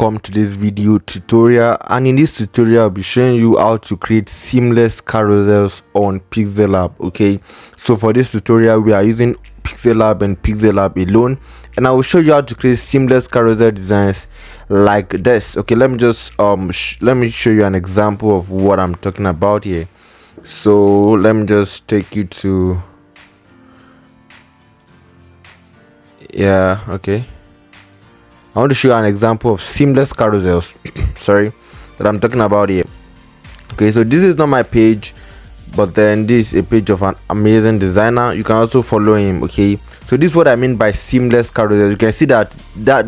welcome to this video tutorial, and in this tutorial I'll be showing you how to create seamless carousels on PiXELLAB. Okay, so for this tutorial we are using PiXELLAB and PiXELLAB alone, and I will show you how to create seamless carousel designs like this. Okay, let me just let me show you an example of what I'm talking about here. So let me just take you to okay, I want to show you an example of seamless carousels sorry, that I'm talking about here. Okay, so this is not my page, but then this is a page of an amazing designer. You can also follow him. Okay, so this is what I mean by seamless carousels. You can see that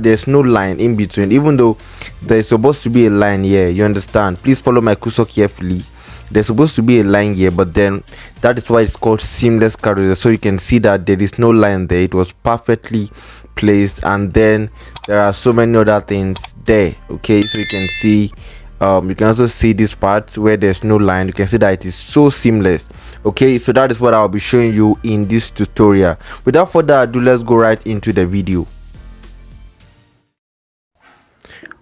there's no line in between, even though there's supposed to be a line here. You understand? Please follow my cursor carefully. There's supposed to be a line here, but then that is why it's called seamless carousel. So you can see that there is no line there. It was perfectly placed, and then there are so many other things there. Okay, so you can see you can also see this part where there's no line. You can see that it is so seamless. Okay, so that is what I'll be showing you in this tutorial. Without further ado, let's go right into the video.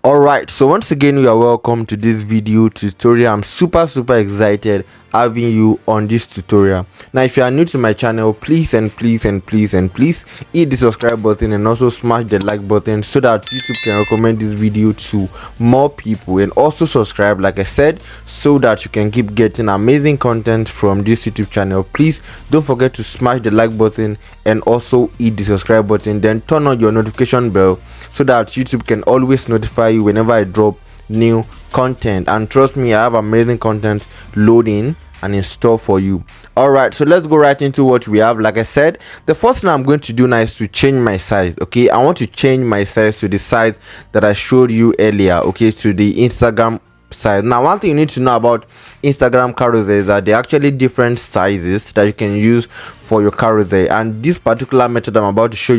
Alright, so once again you are welcome to this video tutorial. I'm super excited having you on this tutorial. Now if you are new to my channel, please hit the subscribe button and also smash the like button so that YouTube can recommend this video to more people, and also subscribe, like I said, so that you can keep getting amazing content from this YouTube channel. Please don't forget to smash the like button and also hit the subscribe button, then turn on your notification bell so that YouTube can always notify you whenever I drop new content. And trust me, I have amazing content loading and in store for you. Alright, so let's go right into what we have. Like I said, the first thing I'm going to do now is to change my size. Okay, I want to change my size to the size that I showed you earlier. Okay, to the Instagram size. Now one thing you need to know about Instagram carousel is that they're actually different sizes that you can use for your carousel, and this particular method I'm about to show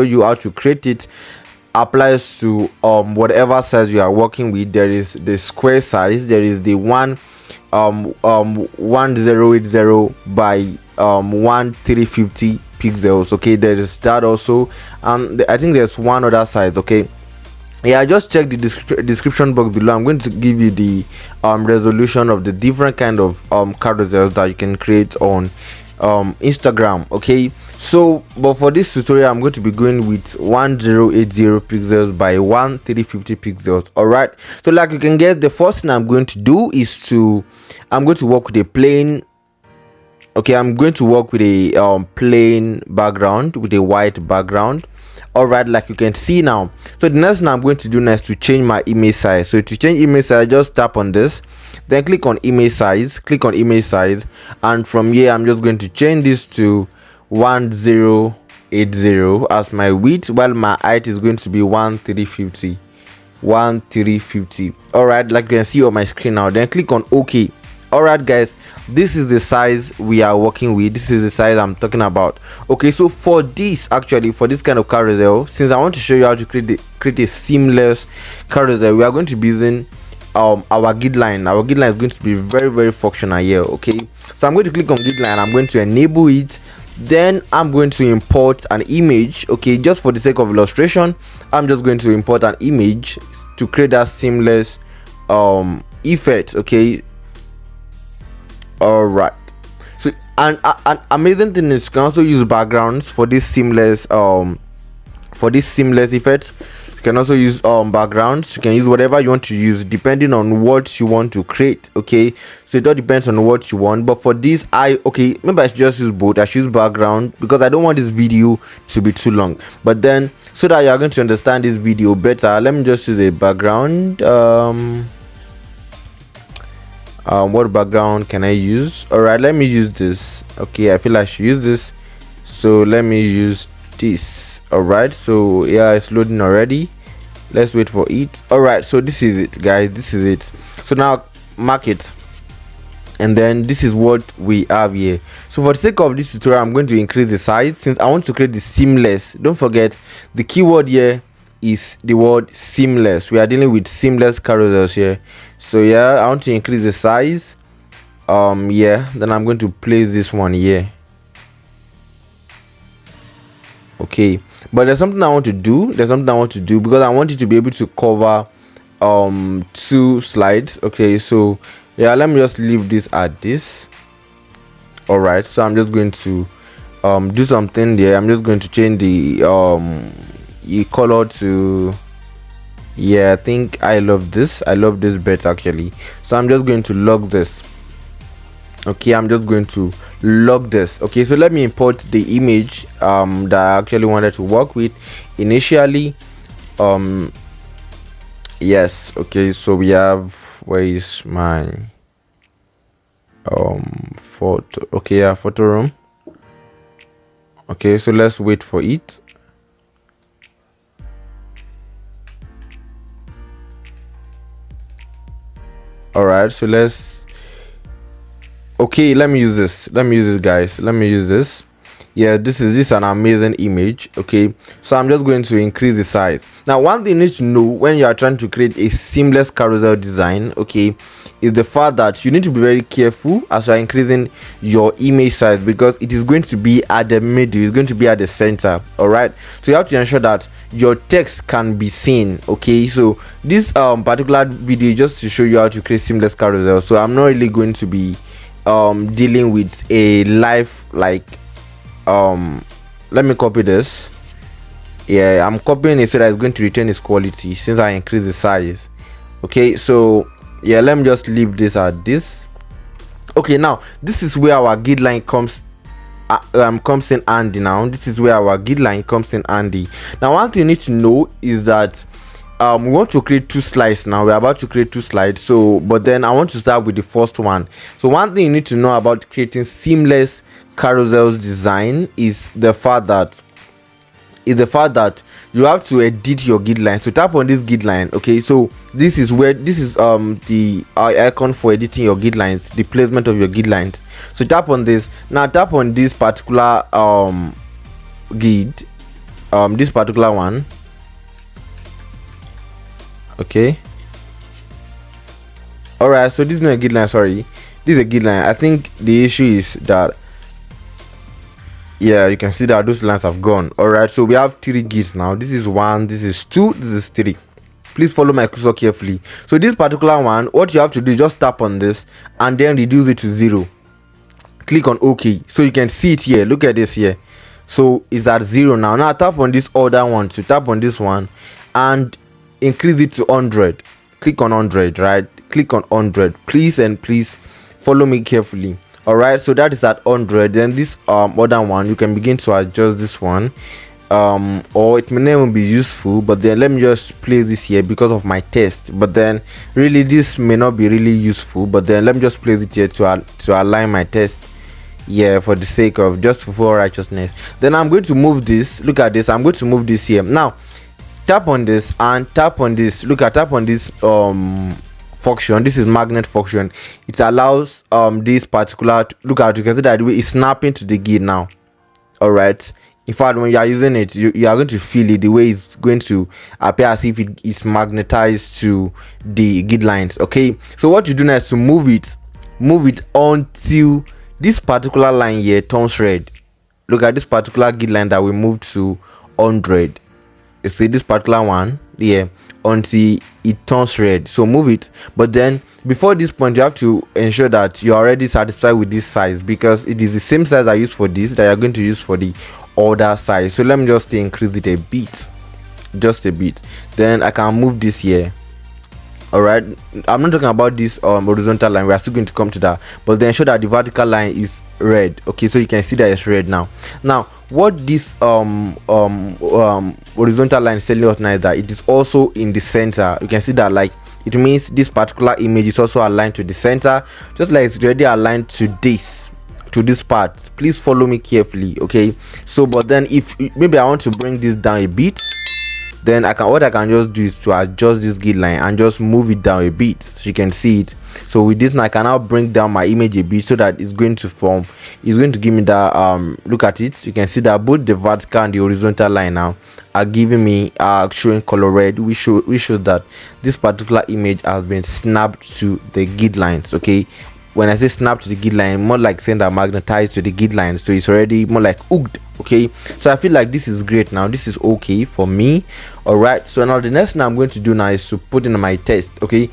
you, how to create it, applies to whatever size you are working with. There is the square size, there is the 1080 by 1350 pixels. Okay, there is that also, and I think there's one other size. Okay, yeah, just check the description box below. I'm going to give you the resolution of the different kind of carousels that you can create on Instagram. Okay, so but for this tutorial I'm going to be going with 1080 pixels by 1350 pixels. All right, so like you can get, the first thing I'm going to do is I'm going to work with a plain, okay, I'm going to work with a plain background, with a white background. All right, like you can see now. So the next thing I'm going to do now is to change my image size. So to change image size, just tap on this, then click on image size, and from here I'm just going to change this to 1080 as my width, while my height is going to be 1350. All right, like you can see on my screen now, then click on OK. All right guys, this is the size we are working with, this is the size I'm talking about. Okay, so for this, actually for this kind of carousel, since I want to show you how to create a seamless carousel, we are going to be using our grid line. Our grid line is going to be very functional here. Okay, so I'm going to click on grid line, I'm going to enable it, then I'm going to import an image. Okay, just for the sake of illustration, I'm just going to import an image to create that seamless effect. Okay, all right, so an amazing thing is you can also use backgrounds for this seamless effect. You can also use backgrounds. You can use whatever you want to use depending on what you want to create. Okay, so it all depends on what you want, but for this maybe I should just use both. I should use background because I don't want this video to be too long, but then so that you are going to understand this video better, let me just use a background. What background can I use? All right, let me use this. Okay, I feel I should use this, so let me use this. All right, so yeah, it's loading already. Let's wait for it. All right, so this is it guys, this is it. So now mark it, and then this is what we have here. So for the sake of this tutorial, I'm going to increase the size since I want to create the seamless. Don't forget the keyword here is the word seamless. We are dealing with seamless carousels here. So yeah, I want to increase the size. Yeah, then I'm going to place this one here. Okay, but there's something I want to do. Because I want it to be able to cover 2 slides. Okay, so yeah, let me just leave this at this. All right, so I'm just going to do something there. I'm just going to change the color to, yeah, I think I love this better actually. So I'm just going to log this. Okay, I'm just going to log this. Okay, so let me import the image that I actually wanted to work with initially. Yes, okay, so we have, where is my photo? Okay, yeah, photo room. Okay, so let's wait for it. All right, so let's, okay, let me use this, guys. Let me use this. Yeah, this is an amazing image. Okay, so I'm just going to increase the size. Now, one thing you need to know when you are trying to create a seamless carousel design, okay, is the fact that you need to be very careful as you are increasing your image size, because it is going to be at the middle, it's going to be at the center. All right, so you have to ensure that your text can be seen. Okay, so this particular video is just to show you how to create seamless carousel. So I'm not really going to be dealing with a live, like, let me copy this. Yeah, I'm copying it so that it's going to retain its quality since I increase the size. Okay, so yeah, let me just leave this at this. Okay, now this is where our guideline comes in handy. Now this is where our guideline comes in handy. Now, one thing you need to know is that we want to create 2 slides. Now we're about to create 2 slides, so but then I want to start with the first one. So one thing you need to know about creating seamless carousels design is the fact that you have to edit your guideline. So tap on this guideline. Okay, so this is the icon for editing your guidelines, the placement of your guidelines. So tap on this. Now tap on this particular guide, this particular one. Okay, all right, so this is not a guideline, sorry, this is a guideline. I think the issue is that, yeah, you can see that those lines have gone. All right, so we have 3 gigs now. This is 1, this is 2, this is 3. Please follow my cursor carefully. So this particular one, what you have to do is just tap on this and then reduce it to 0. Click on OK, so you can see it here. Look at this here, so it's at 0 now. Now tap on this other one, so tap on this one and increase it to 100. Click on 100, right? Click on 100, please, and please follow me carefully. All right, so that is at 100. Then this other one, you can begin to adjust this one, or it may not even be useful, but then let me just place this here because of my test. But then really this may not be really useful, but then let me just place it here to align my test, yeah, for the sake of just for righteousness. Then I'm going to move this. Look at this, I'm going to move this here. Now tap on this and tap on this. Tap on this function. This is magnet function. It allows this particular, look at, you can see that the way it's snapping to the grid now. All right, in fact, when you are using it, you are going to feel it, the way it's going to appear as if it is magnetized to the grid lines. Okay, so what you do now is to move it until this particular line here turns red. Look at this particular grid line that we moved to 100. You see this particular one here, until it turns red. So move it, but then before this point you have to ensure that you're already satisfied with this size, because it is the same size I use for this that you're going to use for the other size. So let me just increase it a bit, just a bit, then I can move this here. All right, I'm not talking about this horizontal line, we are still going to come to that, but then ensure that the vertical line is red. Okay, so you can see that it's red now. What this horizontal line is telling us now is that it is also in the center. You can see that, like, it means this particular image is also aligned to the center, just like it's already aligned to this part. Please follow me carefully. Okay, so but then if maybe I want to bring this down a bit, then what I can just do is to adjust this grid line and just move it down a bit so you can see it. So with this now I can now bring down my image a bit so that it's going to give me that look at it, you can see that both the vertical and the horizontal line now are giving me showing color red, which shows that this particular image has been snapped to the grid lines. Okay, when I say snap to the grid line, more like saying that magnetized to the grid lines, so it's already more like hooked Okay, so I feel like this is great now. This is okay for me. All right, so now the next thing I'm going to do now is to put in my text. Okay,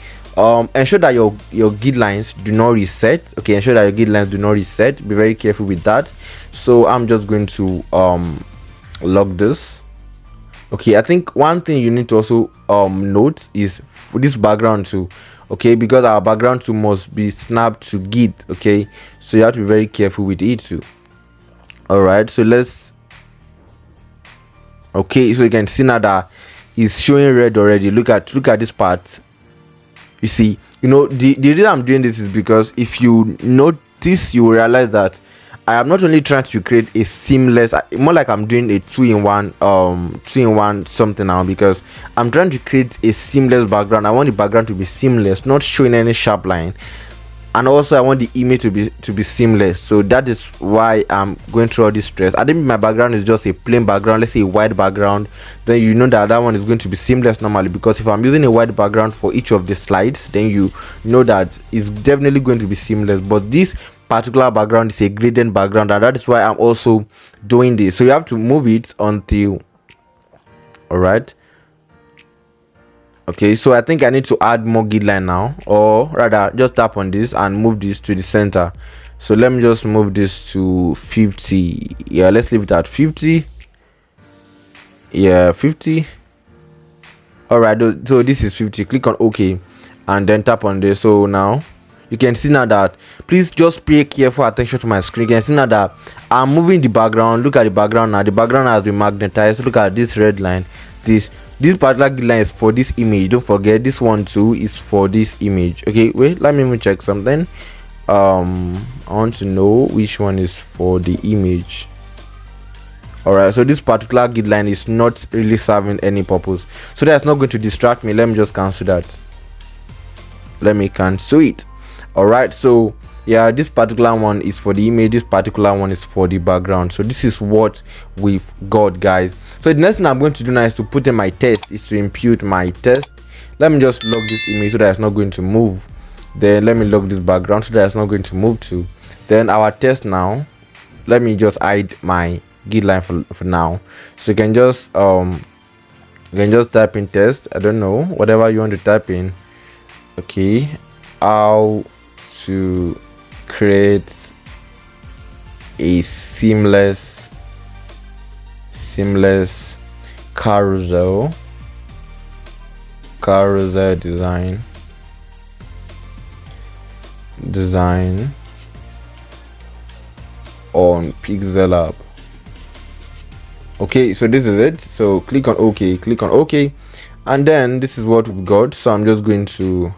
ensure that your grid lines do not reset. Okay, ensure that your grid lines do not reset. Be very careful with that. So I'm just going to lock this. Okay, I think one thing you need to also note is for this background too. Okay, because our background too must be snapped to grid. Okay, so you have to be very careful with it too. All right, so let's, okay, so you can see now that it's showing red already. Look at this part. You see, you know, the reason I'm doing this is because if you notice, you will realize that I am not only trying to create a seamless, more like I'm doing a two-in-one something now, because I'm trying to create a seamless background. I want the background to be seamless, not showing any sharp line, and also I want the image to be seamless. So that is why I'm going through all this stress. I think my background is just a plain background, let's say a white background, then you know that one is going to be seamless normally, because if I'm using a white background for each of the slides, then you know that it's definitely going to be seamless. But this particular background is a gradient background, and that is why I'm also doing this. So you have to move it until, all right. Okay, so I think I need to add more grid line now, or rather just tap on this and move this to the center. So let me just move this to 50. Yeah, let's leave it at 50. Yeah, 50. All right, so this is 50. Click on OK and then tap on this. So now you can see now that, please just pay careful attention to my screen. You can see now that I'm moving the background. Look at the background now. The background has been magnetized. Look at this red line. This particular grid line is for this image. Don't forget, this one too is for this image. Okay, wait, let me even check something. I want to know which one is for the image. All right, so this particular grid line is not really serving any purpose, so that's not going to distract me. Let me just cancel that. Let me cancel it. All right, so yeah, this particular one is for the image, this particular one is for the background. So this is what we've got, guys. So the next thing I'm going to do now is to put in my text, is to impute my text. Let me just lock this image so that it's not going to move. Then let me lock this background so that it's not going to move too. Then our text now, let me just hide my grid line for now. So you can just type in text, I don't know, whatever you want to type in. Okay, how to create a seamless carousel design on PiXELLAB. Okay, so this is it. So click on OK, and then this is what we've got. So I'm just going to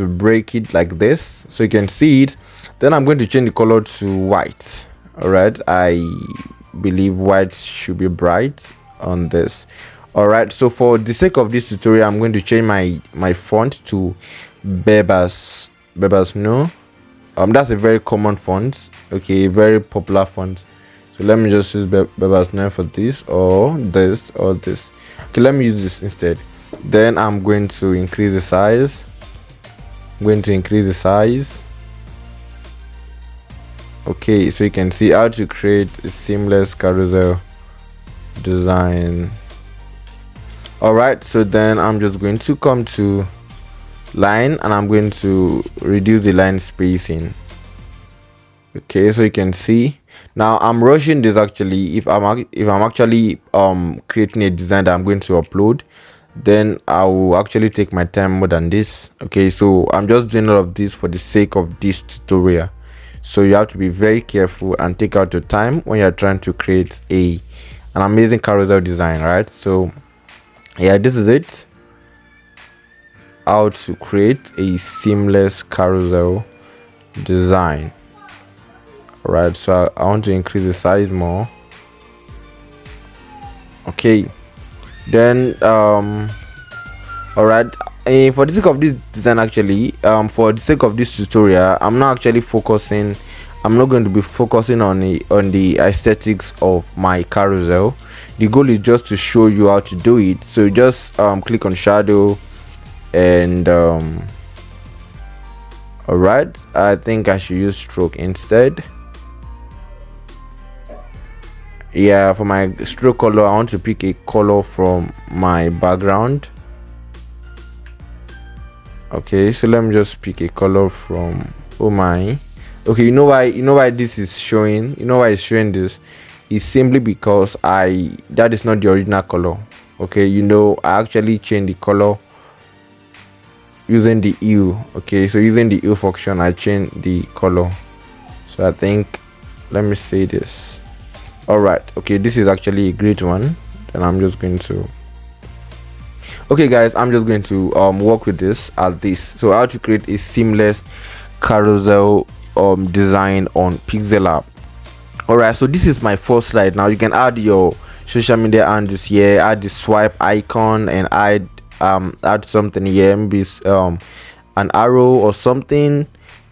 break it like this so you can see it. Then I'm going to change the color to white. All right, I believe white should be bright on this. All right, so for the sake of this tutorial, I'm going to change my font to Bebas. No, that's a very common font. Okay, very popular font. So let me just use Bebas now for this, or this, or this. Okay, let me use this instead. Then I'm going to increase the size. Okay, so you can see how to create a seamless carousel design. All right, so then I'm just going to come to line, and I'm going to reduce the line spacing. Okay, so you can see now I'm rushing this. Actually, if I'm actually creating a design that I'm going to upload, then I will actually take my time more than this. Okay, so I'm just doing all of this for the sake of this tutorial. So you have to be very careful and take out your time when you're trying to create an amazing carousel design, right? So yeah, this is it, how to create a seamless carousel design. All right, so I want to increase the size more. Okay, then all right, for the sake of this design, actually for the sake of this tutorial, I'm not going to be focusing on the aesthetics of my carousel. The goal is just to show you how to do it. So just click on shadow, and all right, I think I should use stroke instead. Yeah, for my stroke color, I want to pick a color from my background. Okay, so let me just pick a color from, oh my, okay, you know why this is showing, why it's showing this is simply because that is not the original color. Okay, I actually changed the color using the hue. Okay, so using the hue function, I changed the color. So I think, let me say this. All right, okay, this is actually a great one. Then I'm just going to, okay guys, I'm just going to work with this as this. So how to create a seamless carousel design on PiXELLAB. All right, so this is my first slide. Now you can add your social media handles here, add the swipe icon, and add something here, maybe an arrow or something.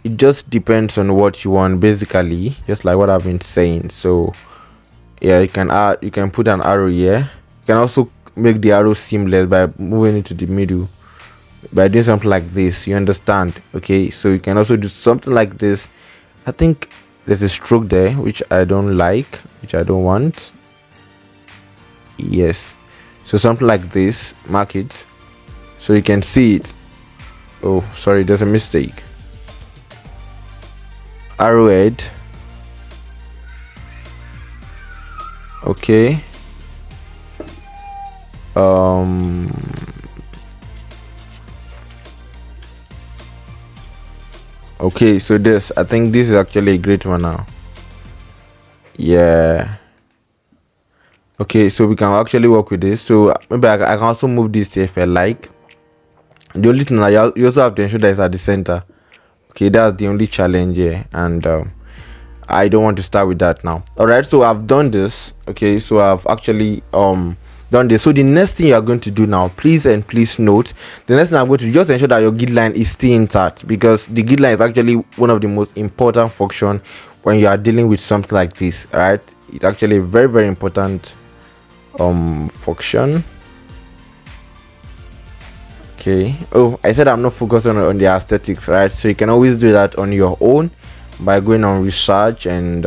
It just depends on what you want, basically, just like what I've been saying. So yeah, you can put an arrow here. You can also make the arrow seamless by moving it to the middle, by doing something like this, you understand? Okay, so you can also do something like this. I think there's a stroke there which I don't like, which I don't want. Yes, so something like this, mark it so you can see it. Oh sorry, there's a mistake. Arrowhead. Okay, okay, so I think this is actually a great one now. Yeah, okay, so we can actually work with this. So maybe I can also move this to if I like. The only thing you also have to ensure that it's at the center. Okay, that's the only challenge here, and I don't want to start with that now. All right, so I've done this. Okay, so I've actually done this. So the next thing you are going to do now, please note, the next thing I'm going to do, just ensure that your grid line is still intact, because the grid line is actually one of the most important function when you are dealing with something like this. All right, it's actually a very, very important function. Okay, oh, I said I'm not focused on the aesthetics, right? So you can always do that on your own by going on research and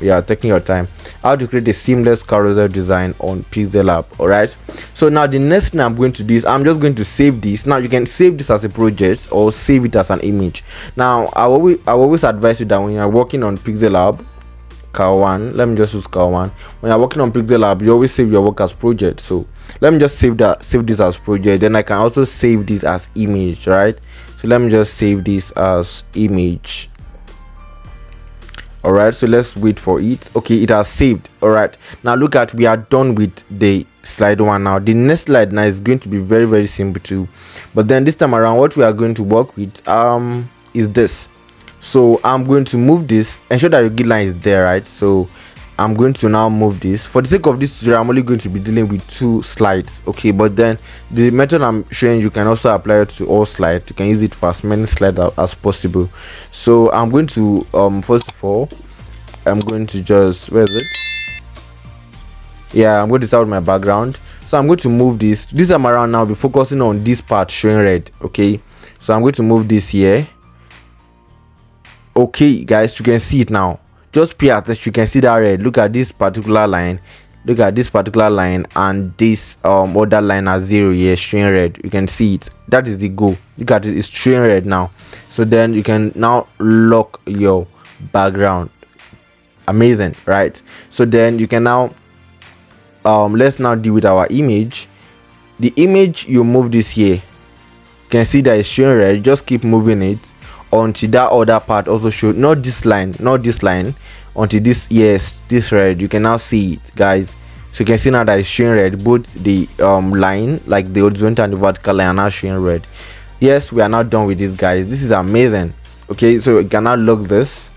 yeah, taking your time. How to create a seamless carousel design on PiXELLAB. All right, so now the next thing I'm going to do is I'm just going to save this. Now you can save this as a project or save it as an image. Now I always advise you that when you're working on PiXELLAB Car1, let me just use Car1. When you're working on PiXELLAB, you always save your work as project. So let me just save this as project, then I can also save this as image, right? So let me just save this as image. All right, so let's wait for it. Okay, it has saved. All right, now look at, we are done with the slide one. Now the next slide now is going to be very, very simple too, but then this time around what we are going to work with is this. So I'm going to move this, ensure that your grid line is there, right? So I'm going to now move this. For the sake of this tutorial, I'm only going to be dealing with 2 slides. Okay, but then the method I'm showing you can also apply it to all slides. You can use it for as many slides as possible. So I'm going to first of all, I'm going to just, where is it? Yeah, I'm going to start with my background. So I'm going to move this time around. Now be focusing on this part showing red. Okay, so I'm going to move this here. Okay guys, you can see it now. Just pay attention, you can see that red. Look at this particular line, and this other line as 0 here showing red. You can see it. That is the goal. Look at it, it's showing red now. So then you can now lock your background. Amazing, right? So then you can now let's now deal with our image. The image, you move this here, you can see that it's showing red. Just keep moving it until that other part also show, not this line, until this, yes, this red. You can now see it, guys. So you can see now that it's showing red. Both the line, like the horizontal and the vertical line, are now showing red. Yes, we are now done with this, guys. This is amazing. Okay, so you can now lock this.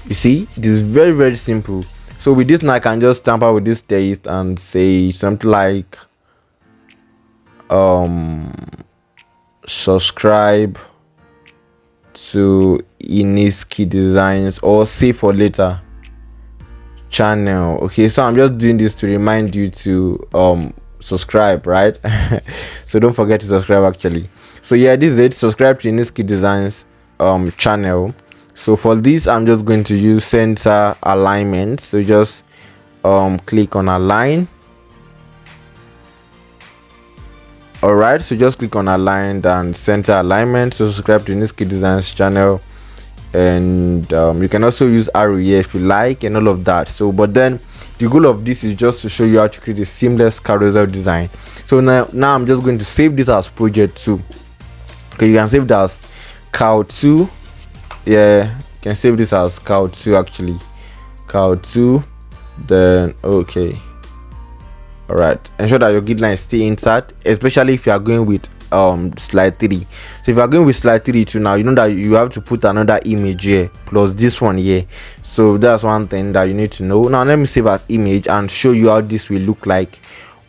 You see, this is very, very simple. So with this now, I can just tamper with this text and say something like subscribe to Iniski Designs, or save for later channel. Okay, so I'm just doing this to remind you to subscribe, right? So don't forget to subscribe actually. So yeah, this is it. Subscribe to Iniski Designs channel. So for this, I'm just going to use center alignment. So just click on align. All right, so just click on aligned and center alignment. So subscribe to Niski Designs channel, and you can also use arrow here if you like, and all of that. So but then the goal of this is just to show you how to create a seamless carousel design. So now I'm just going to save this as project 2. Okay, you can save it as cow 2. Yeah, you can save this as cow 2 actually, cow 2. Then okay, all right, ensure that your grid lines stay intact, especially if you are going with slide 3. So if you are going with slide 3 too, now you know that you have to put another image here plus this one here. So that's one thing that you need to know. Now let me save as image and show you how this will look like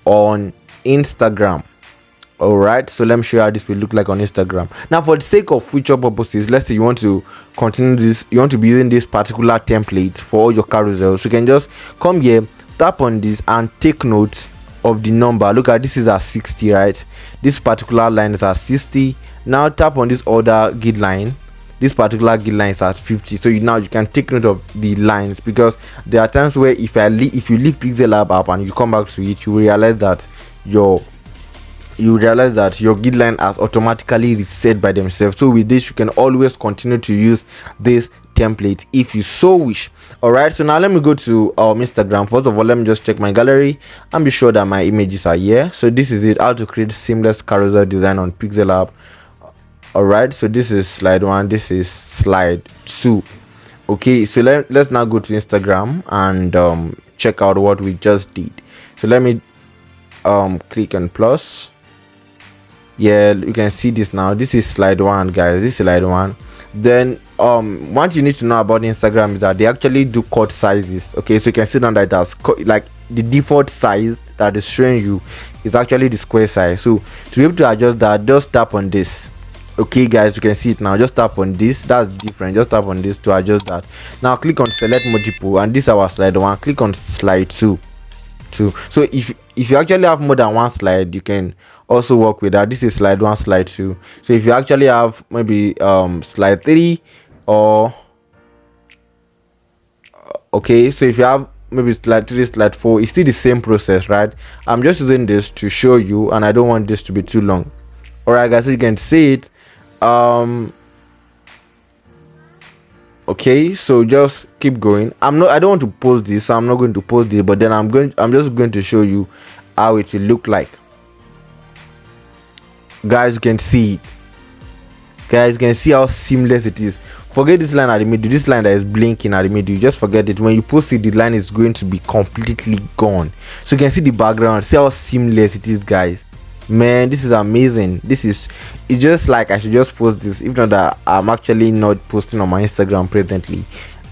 on Instagram. All right, so let me show you how this will look like on Instagram. Now for the sake of future purposes, let's say you want to continue this, you want to be using this particular template for all your carousels, you can just come here, tap on this and take note of the number. Look at this, is at 60, right? This particular line is at 60. Now tap on this other grid line. This particular grid line is at 50. So now you can take note of the lines, because there are times where if you leave PiXELLAB app and you come back to it, you realize that your grid line has automatically reset by themselves. So with this, you can always continue to use this template if you so wish. All right, so now let me go to Instagram. First of all, let me just check my gallery and be sure that my images are here. So this is it, how to create seamless carousel design on PiXELLAB. All right, so this is slide 1, this is slide 2. Okay, so let's now go to Instagram and check out what we just did. So let me click on plus. Yeah, you can see this now. This is slide 1, guys. This is slide 1. Then what you need to know about Instagram is that they actually do cut sizes. Okay, so you can see now that it has like the default size that is showing you is actually the square size. So to be able to adjust that, just tap on this. Okay guys, you can see it now. Just tap on this, that's different. Just tap on this to adjust that. Now click on select multiple, and this is our slide 1. Click on slide 2. So if you actually have more than one slide, you can also work with that. This is slide 1, slide 2. So if you actually have maybe slide 3 or okay, so if you have maybe slide 3, slide 4, it's still the same process, right? I'm just using this to show you, and I don't want this to be too long. All right guys, so you can see it. Okay, so just keep going. I don't want to post this, so I'm not going to post this, but then I'm just going to show you how it will look like. Guys, you can see it. Guys, you can see how seamless it is. Forget this line at the middle, this line that is blinking at the middle, you just forget it. When you post it, the line is going to be completely gone. So you can see the background, see how seamless it is, guys. Man, this is amazing. It's just like I should just post this, if not that I'm actually not posting on my Instagram presently,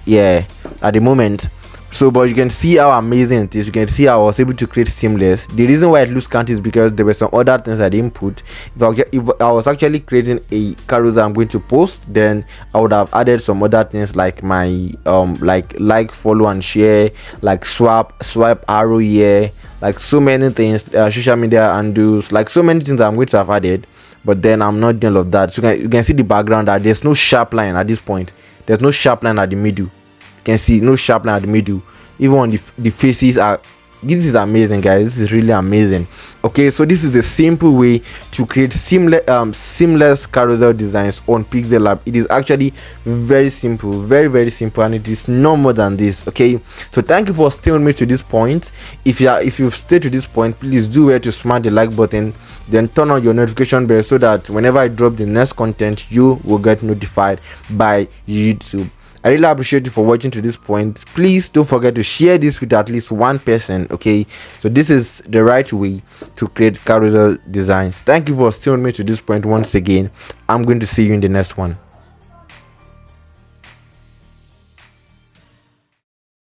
yeah, at the moment. So but you can see how amazing it is. You can see how I was able to create seamless. The reason why it looks scanty is because there were some other things I didn't put. If I was actually creating a carousel I'm going to post, then I would have added some other things like my like follow and share, like swipe arrow here, like so many things, social media handles, like so many things I'm going to have added. But then I'm not doing all of that. So you can see the background that there's no sharp line at this point. There's no sharp line at the middle. You can see no sharp line at the middle. Even on the faces are. This is amazing, guys. This is really amazing. Okay, so this is the simple way to create seamless carousel designs on PiXELLAB. It is actually very simple, very simple, and it is no more than this. Okay, so thank you for staying with me to this point. If you've stayed to this point, please do where to smash the like button, then turn on your notification bell so that whenever I drop the next content, you will get notified by YouTube. I really appreciate you for watching to this point. Please don't forget to share this with at least one person. Okay, so this is the right way to create carousel designs. Thank you for staying with me to this point once again. I'm going to see you in the next one.